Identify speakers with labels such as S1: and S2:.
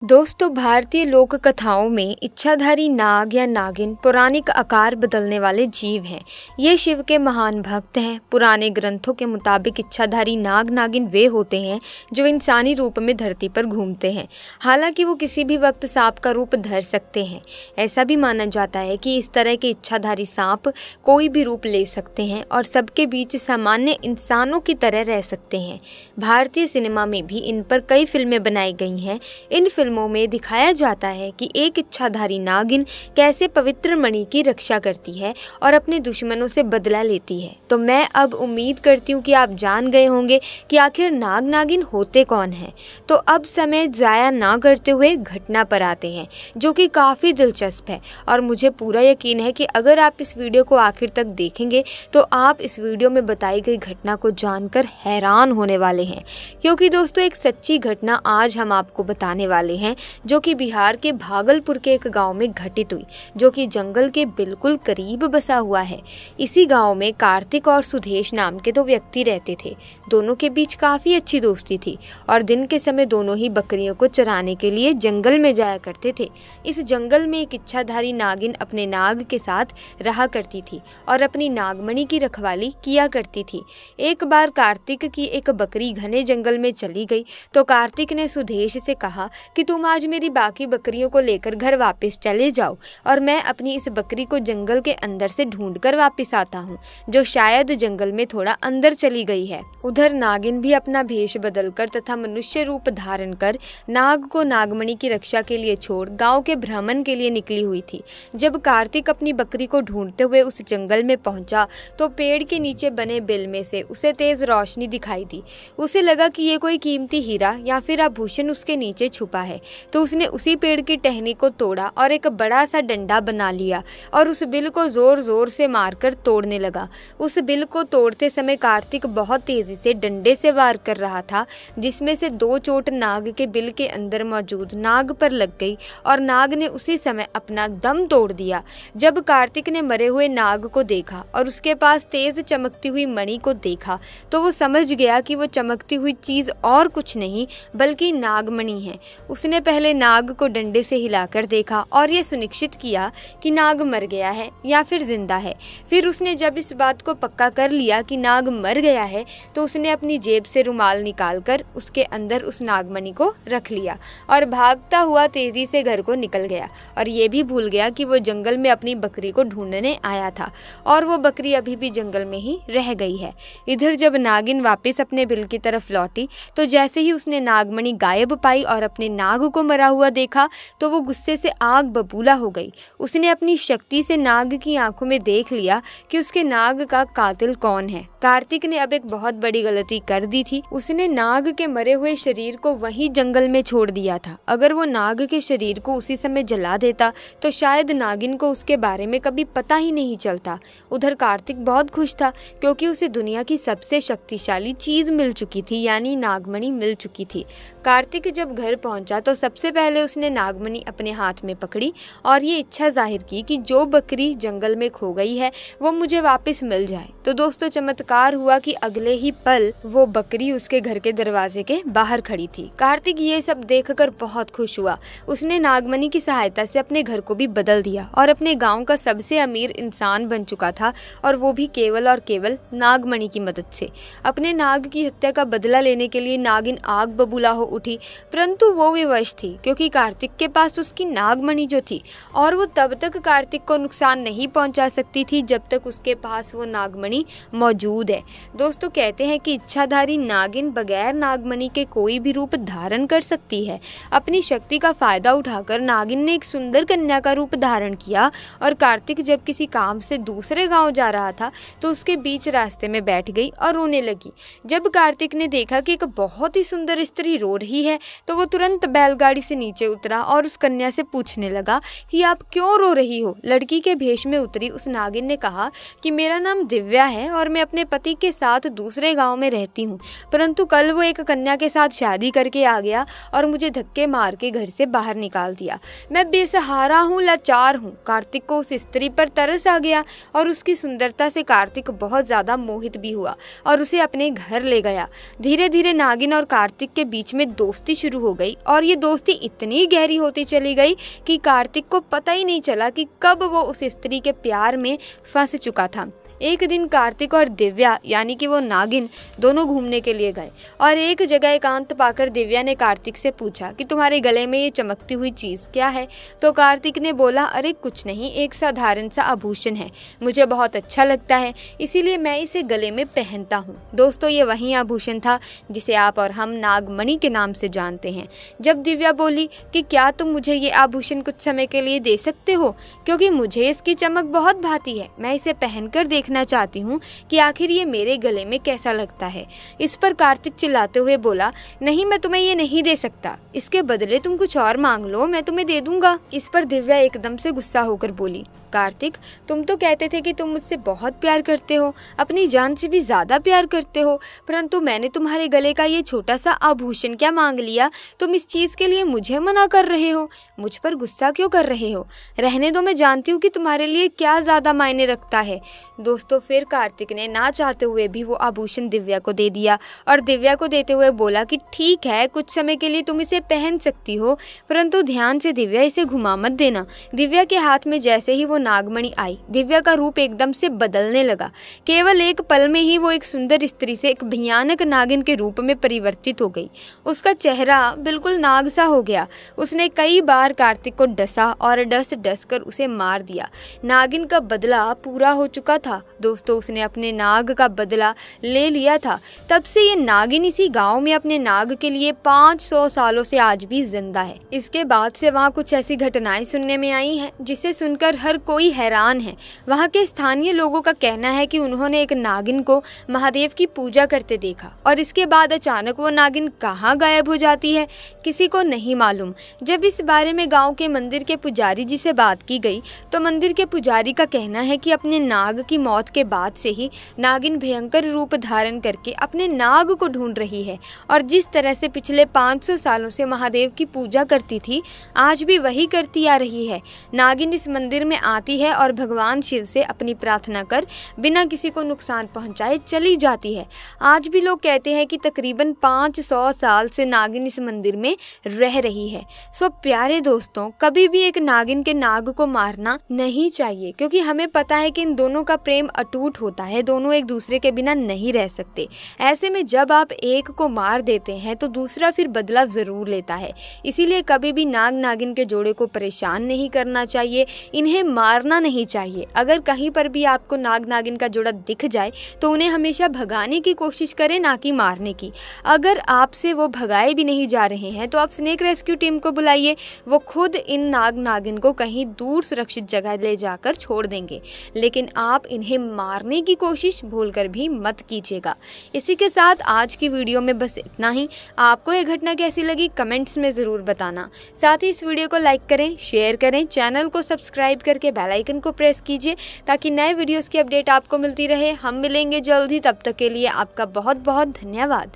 S1: दोस्तों, भारतीय लोक कथाओं में इच्छाधारी नाग या नागिन पौराणिक आकार बदलने वाले जीव हैं। ये शिव के महान भक्त हैं। पुराने ग्रंथों के मुताबिक इच्छाधारी नाग नागिन वे होते हैं जो इंसानी रूप में धरती पर घूमते हैं। हालांकि वो किसी भी वक्त सांप का रूप धर सकते हैं। ऐसा भी माना जाता है कि इस तरह के इच्छाधारी सांप कोई भी रूप ले सकते हैं और सबके बीच सामान्य इंसानों की तरह रह सकते हैं। भारतीय सिनेमा में भी इन पर कई फिल्में बनाई गई हैं। इन फिल्मों में दिखाया जाता है कि एक इच्छाधारी नागिन कैसे पवित्र मणि की रक्षा करती है और अपने दुश्मनों से बदला लेती है। तो मैं अब उम्मीद करती हूँ कि आप जान गए होंगे कि आखिर नाग नागिन होते कौन हैं। तो अब समय ज़ाया ना करते हुए घटना पर आते हैं, जो कि काफ़ी दिलचस्प है और मुझे पूरा यकीन है कि अगर आप इस वीडियो को आखिर तक देखेंगे तो आप इस वीडियो में बताई गई घटना को जानकर हैरान होने वाले हैं। क्योंकि दोस्तों, एक सच्ची घटना आज हम आपको बताने वाले हैं जो कि बिहार के भागलपुर के एक गांव में घटित हुई, जो कि जंगल के बिल्कुल करीब बसा हुआ है। इसी गांव में कार्तिक और सुदेश नाम के दो व्यक्ति रहते थे। दोनों के बीच काफ़ी अच्छी दोस्ती थी और दिन के समय दोनों ही बकरियों को चराने के लिए जंगल में जाया करते थे। इस जंगल में एक इच्छाधारी नागिन अपने नाग के साथ रहा करती थी और अपनी नागमणि की रखवाली किया करती थी। एक बार कार्तिक की एक बकरी घने जंगल में चली गई तो कार्तिक ने सुदेश से कहा कि तुम आज मेरी बाकी बकरियों को लेकर घर वापस चले जाओ और मैं अपनी इस बकरी को जंगल के अंदर से ढूंढ कर वापस आता हूँ, जो शायद जंगल में थोड़ा अंदर चली गई है। उधर नागिन भी अपना भेष बदलकर तथा मनुष्य रूप धारण कर नाग को नागमणि की रक्षा के लिए छोड़ गांव के भ्रमण के लिए निकली हुई थी। जब कार्तिक अपनी बकरी को ढूंढते हुए उस जंगल में पहुंचा तो पेड़ के नीचे बने बिल में से उसे तेज रोशनी दिखाई दी। उसे लगा कि ये कोई कीमती हीरा या फिर आभूषण उसके नीचे छुपा है, तो उसने उसी पेड़ की टहनी को तोड़ा और एक बड़ा सा डंडा बना लिया और उस बिल को जोर जोर से मारकर तोड़ने लगा। उस बिल को तोड़ते समय कार्तिक बहुत तेजी से डंडे से वार कर रहा था, जिसमें से दो चोट नाग के बिल के अंदर मौजूद नाग पर लग गई और नाग ने उसी समय अपना दम तोड़ दिया। जब कार्तिक ने मरे हुए नाग को देखा और उसके पास तेज चमकती हुई मणि को देखा तो वो समझ गया कि वो चमकती हुई चीज और कुछ नहीं बल्कि नागमणि है। उसने पहले नाग को डंडे से हिलाकर देखा और ये सुनिश्चित किया कि नाग मर गया है या फिर जिंदा है। फिर उसने जब इस बात को पक्का कर लिया कि नाग मर गया है तो उसने अपनी जेब से रुमाल निकालकर उसके अंदर उस नागमणि को रख लिया और भागता हुआ तेजी से घर को निकल गया और ये भी भूल गया कि वो जंगल में अपनी बकरी को ढूंढने आया था और वो बकरी अभी भी जंगल में ही रह गई है। इधर जब नागिन वापस अपने बिल की तरफ लौटी तो जैसे ही उसने नागमणि गायब पाई और अपने नाग को मरा हुआ देखा तो वो गुस्से से आग बबूला हो गई। उसने अपनी शक्ति से नाग की आंखों में देख लिया कि उसके नाग का कातिल कौन है। कार्तिक ने अब एक बहुत बड़ी गलती कर दी थी। उसने नाग के मरे हुए शरीर को वहीं जंगल में छोड़ दिया था। अगर वो नाग के शरीर को उसी समय जला देता तो शायद नागिन को उसके बारे में कभी पता ही नहीं चलता। उधर कार्तिक बहुत खुश था क्योंकि उसे दुनिया की सबसे शक्तिशाली चीज मिल चुकी थी, यानी नागमणि मिल चुकी थी। कार्तिक जब घर पहुंचा तो सबसे पहले उसने नागमणि अपने हाथ में पकड़ी और ये इच्छा जाहिर की कि जो बकरी जंगल में खो गई है वो मुझे वापस मिल जाए। तो दोस्तों, चमत्कार हुआ कि अगले ही पल वो बकरी उसके घर के दरवाजे के बाहर खड़ी थी। कार्तिक ये सब देखकर बहुत खुश हुआ। उसने नागमणि की सहायता से अपने घर को भी बदल दिया और अपने गांव का सबसे अमीर इंसान बन चुका था, और वो भी केवल और केवल नागमणि की मदद से। अपने नाग की हत्या का बदला लेने के लिए नागिन आग बबूला हो उठी, परंतु वो विवश थी क्योंकि कार्तिक के पास उसकी नागमणि जो थी और वो तब तक कार्तिक को नुकसान नहीं पहुंचा सकती थी जब तक उसके पास वो नागमणि मौजूद है। दोस्तों, कहते हैं कि इच्छाधारी नागिन बगैर नागमणि के कोई भी रूप धारण कर सकती है। अपनी शक्ति का फायदा उठाकर नागिन ने एक सुंदर कन्या का रूप धारण किया और कार्तिक जब किसी काम से दूसरे गांव जा रहा था तो उसके बीच रास्ते में बैठ गई और रोने लगी। जब कार्तिक ने देखा कि एक बहुत ही सुंदर स्त्री रो रही है तो वो तुरंत बैलगाड़ी से नीचे उतरा और उस कन्या से पूछने लगा कि आप क्यों रो रही हो। लड़की के भेष में उतरी उस नागिन ने कहा कि मेरा नाम दिव्या है और मैं अपने पति के साथ दूसरे गांव में रहती हूँ, परंतु कल वो एक कन्या के साथ शादी करके आ गया और मुझे धक्के मार के घर से बाहर निकाल दिया। मैं बेसहारा हूँ, लाचार हूँ। कार्तिक को उस स्त्री पर तरस आ गया और उसकी सुंदरता से कार्तिक बहुत ज्यादा मोहित भी हुआ और उसे अपने घर ले गया। धीरे धीरे नागिन और कार्तिक के बीच में दोस्ती शुरू हो गई और ये ये दोस्ती इतनी गहरी होती चली गई कि कार्तिक को पता ही नहीं चला कि कब वो उस स्त्री के प्यार में फंस चुका था। एक दिन कार्तिक और दिव्या यानी कि वो नागिन दोनों घूमने के लिए गए और एक जगह एकांत पाकर दिव्या ने कार्तिक से पूछा कि तुम्हारे गले में ये चमकती हुई चीज़ क्या है। तो कार्तिक ने बोला, अरे कुछ नहीं, एक साधारण सा आभूषण है, मुझे बहुत अच्छा लगता है इसीलिए मैं इसे गले में पहनता हूँ। दोस्तों, ये वही आभूषण था जिसे आप और हम नागमणि के नाम से जानते हैं। जब दिव्या बोली कि क्या तुम मुझे ये आभूषण कुछ समय के लिए दे सकते हो, क्योंकि मुझे इसकी चमक बहुत भाती है, मैं इसे पहनकर देखना चाहती हूँ कि आखिर ये मेरे गले में कैसा लगता है। इस पर कार्तिक चिल्लाते हुए बोला, नहीं, मैं तुम्हें ये नहीं दे सकता, इसके बदले तुम कुछ और मांग लो, मैं तुम्हें दे दूंगा। इस पर दिव्या एकदम से गुस्सा होकर बोली, कार्तिक, तुम तो कहते थे कि तुम मुझसे बहुत प्यार करते हो, अपनी जान से भी ज्यादा प्यार करते हो, परंतु मैंने तुम्हारे गले का ये छोटा सा आभूषण क्या मांग लिया, तुम इस चीज के लिए मुझे मना कर रहे हो, मुझ पर गुस्सा क्यों कर रहे हो? रहने दो, मैं जानती हूँ कि तुम्हारे लिए क्या ज्यादा मायने रखता है। दोस्तों, फिर कार्तिक ने ना चाहते हुए भी वो आभूषण दिव्या को दे दिया और दिव्या को देते हुए बोला कि ठीक है, कुछ समय के लिए तुम इसे पहन सकती हो, परंतु ध्यान से दिव्या, इसे घुमा मत देना। दिव्या के हाथ में जैसे ही वो नागमणि आई, दिव्या का रूप एकदम से बदलने लगा। केवल एक पल में ही वो एक सुंदर स्त्री से एक भयानक नागिन के रूप में परिवर्तित हो गई। उसका चेहरा बिल्कुल नाग सा हो गया। उसने कई बार कार्तिक को डसा और डस कर उसे मार दिया। नागिन का बदला पूरा हो चुका था। दोस्तों, उसने अपने नाग का बदला ले लिया था। तब से ये नागिन इसी गांव में अपने नाग के लिए 500 सालों से आज भी जिंदा है। इसके बाद से वहाँ कुछ ऐसी घटनाएं सुनने में आई हैं जिसे सुनकर हर कोई हैरान है। वहाँ के स्थानीय लोगों का कहना है कि उन्होंने एक नागिन को महादेव की पूजा करते देखा और इसके बाद अचानक वो नागिन कहाँ गायब हो जाती है, किसी को नहीं मालूम। जब इस बारे में गांव के मंदिर के पुजारी जी से बात की गई तो मंदिर के पुजारी का कहना है कि अपने नाग की मौत के बाद से ही नागिन भयंकर रूप धारण करके अपने नाग को ढूंढ रही है और जिस तरह से पिछले 500 सालों से महादेव की पूजा करती थी, आज भी वही करती आ रही है। नागिन इस मंदिर में आती है और भगवान शिव से अपनी प्रार्थना कर बिना किसी को नुकसान पहुंचाए चली जाती है। आज भी लोग कहते हैं कि तकरीबन 500 साल से नागिन इस मंदिर में रह रही है। सो प्यारे दोस्तों, कभी भी एक नागिन के नाग को मारना नहीं चाहिए, क्योंकि हमें पता है कि इन दोनों का प्रेम अटूट होता है, दोनों एक दूसरे के बिना नहीं रह सकते। ऐसे में जब आप एक को मार देते हैं तो दूसरा फिर बदला जरूर लेता है। इसीलिए कभी भी नाग नागिन के जोड़े को परेशान नहीं करना चाहिए, इन्हें मारना नहीं चाहिए। अगर कहीं पर भी आपको नाग नागिन का जोड़ा दिख जाए तो उन्हें हमेशा भगाने की कोशिश करें, ना कि मारने की। अगर आपसे वो भगाए भी नहीं जा रहे हैं तो आप स्नेक रेस्क्यू टीम को बुलाइए, वो खुद इन नाग नागिन को कहीं दूर सुरक्षित जगह ले जाकर छोड़ देंगे, लेकिन आप इन्हें मारने की कोशिश भूलकर भी मत कीजिएगा। इसी के साथ आज की वीडियो में बस इतना ही। आपको ये घटना कैसी लगी कमेंट्स में ज़रूर बताना। साथ ही इस वीडियो को लाइक करें, शेयर करें, चैनल को सब्सक्राइब करके बेल आइकन को प्रेस कीजिए ताकि नए वीडियोस की अपडेट आपको मिलती रहे। हम मिलेंगे जल्द ही, तब तक के लिए आपका बहुत बहुत धन्यवाद।